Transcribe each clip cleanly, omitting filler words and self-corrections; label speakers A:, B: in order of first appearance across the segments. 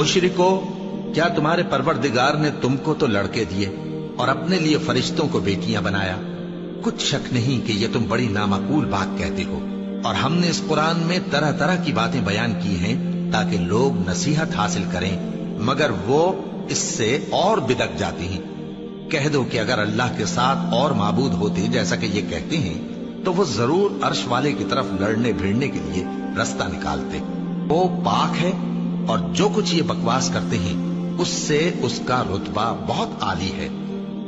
A: मुशरिको, क्या तुम्हारे परवरदिगार ने तुमको तो लड़के दिए और अपने लिए फरिश्तों को बेटियां बनाया? कुछ शक नहीं कि ये तुम बड़ी नामाकूल बात कहते हो, और हमने इस कुरान में तरह तरह की बातें बयान की हैं ताकि लोग नसीहत हासिल करें, मगर वो इससे और बिदक जाते हैं। कह दो कि अगर अल्लाह के साथ और माबूद होते जैसा कि ये कहते हैं, तो वो जरूर अर्श वाले की तरफ लड़ने भिड़ने के लिए रास्ता निकालते। वो पाक है और जो कुछ ये बकवास करते हैं उससे उसका रुतबा बहुत आली है।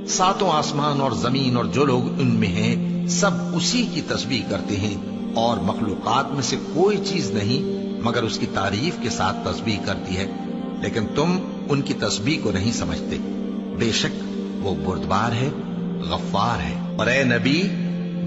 A: सातों आसमान और जमीन और जो लोग उनमें हैं सब उसी की तस्बीह करते हैं, और मखलूकात में से कोई चीज नहीं मगर उसकी तारीफ के साथ तस्बीह करती है, लेकिन तुम उनकी तस्बीह को नहीं समझते। बेशक वो बुर्दबार है, गफ्फार है। और ए नबी,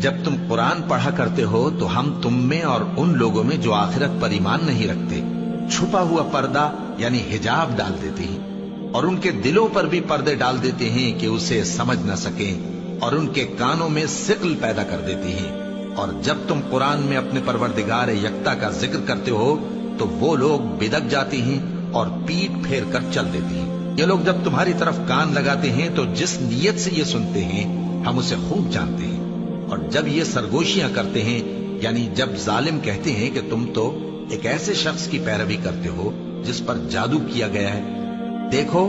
A: जब तुम कुरान पढ़ा करते हो तो हम तुम में और उन लोगों में जो आखिरत पर ईमान नहीं रखते छुपा हुआ पर्दा यानी हिजाब डाल देते हैं, और उनके दिलों पर भी पर्दे डाल देते हैं कि उसे समझ न सकें, और उनके कानों में सिक्ल पैदा कर देते हैं। और जब तुम कुरान में अपने परवरदिगार यक्ता का जिक्र करते हो तो वो लोग बिदक जाते हैं और पीठ फेर कर चल देते हैं। ये लोग जब तुम्हारी तरफ कान लगाते हैं तो जिस नीयत से ये सुनते हैं हम उसे खूब जानते हैं, और जब ये सरगोशियां करते हैं यानी जब जालिम कहते हैं कि तुम तो एक ऐसे शख्स की पैरवी करते हो जिस पर जादू किया गया है, देखो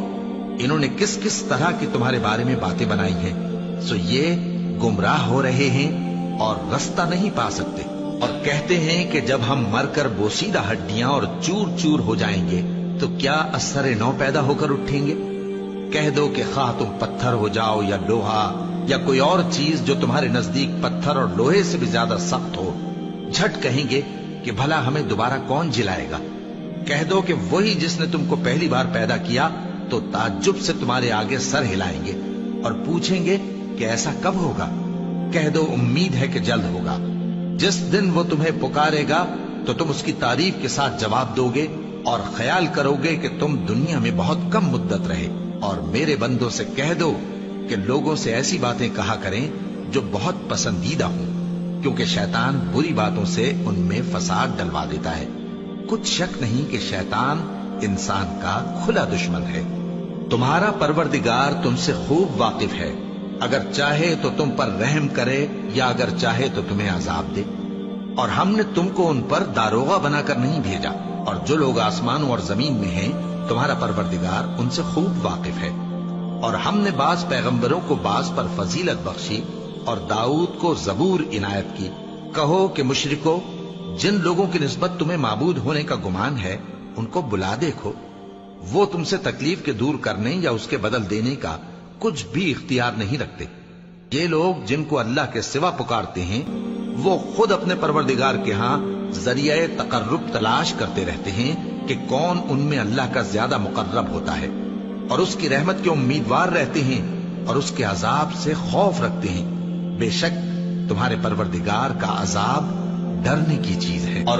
A: इन्होंने किस किस तरह की तुम्हारे बारे में बातें बनाई हैं, सो ये गुमराह हो रहे हैं और रास्ता नहीं पा सकते। और कहते हैं कि जब हम मरकर बोसीदा हड्डियां और चूर चूर हो जाएंगे तो क्या असर नौ पैदा होकर उठेंगे? कह दो कि खा तुम पत्थर हो जाओ या लोहा या कोई और चीज जो तुम्हारे नजदीक पत्थर और लोहे से भी ज्यादा सख्त हो, झट कहेंगे कि भला हमें दोबारा कौन जिलाएगा। कह दो कि वही जिसने तुमको पहली बार पैदा किया तो ताज्जुब से तुम्हारे आगे सर हिलाएंगे और पूछेंगे कि ऐसा कब होगा। कह दो उम्मीद है कि जल्द होगा। जिस दिन वो तुम्हें पुकारेगा तो तुम उसकी तारीफ के साथ जवाब दोगे और ख्याल करोगे कि तुम दुनिया में बहुत कम मुद्दत रहे। और मेरे बंदों से कह दो कि लोगों से ऐसी बातें कहा करें जो बहुत पसंदीदा हों, क्योंकि शैतान बुरी बातों से उनमें फसाद डलवा देता है। कुछ शक नहीं कि शैतान इंसान का खुला दुश्मन है। तुम्हारा परवरदिगार तुमसे खूब वाकिफ है, अगर चाहे तो तुम पर रहम करे या अगर चाहे तो तुम्हें अजाब दे। और हमने तुमको उन पर दारोगा बनाकर नहीं भेजा, और जो लोग आसमानों और जमीन में हैं तुम्हारा परवरदिगार उनसे खूब वाकिफ है। और हमने बाज पैगंबरों को बाज पर फजीलत बख्शी और दाऊद को जबूर इनायत की। कहो कि मुशरिको, जिन लोगों की निस्बत तुम्हें माबूद होने का गुमान है उनको बुला देखो, वो तुमसे तकलीफ के दूर करने या उसके बदल देने का कुछ भी इख्तियार नहीं रखते। ये लोग जिनको अल्लाह के सिवा पुकारते हैं वो खुद अपने परवरदिगार के यहाँ जरिया तकर्रुब तलाश करते रहते हैं कि कौन उनमें अल्लाह का ज्यादा मुकर्रब होता है, और उसकी रहमत के उम्मीदवार रहते हैं और उसके अजाब से खौफ रखते हैं। बेशक तुम्हारे परवरदिगार का अजाब डरने की चीज है। और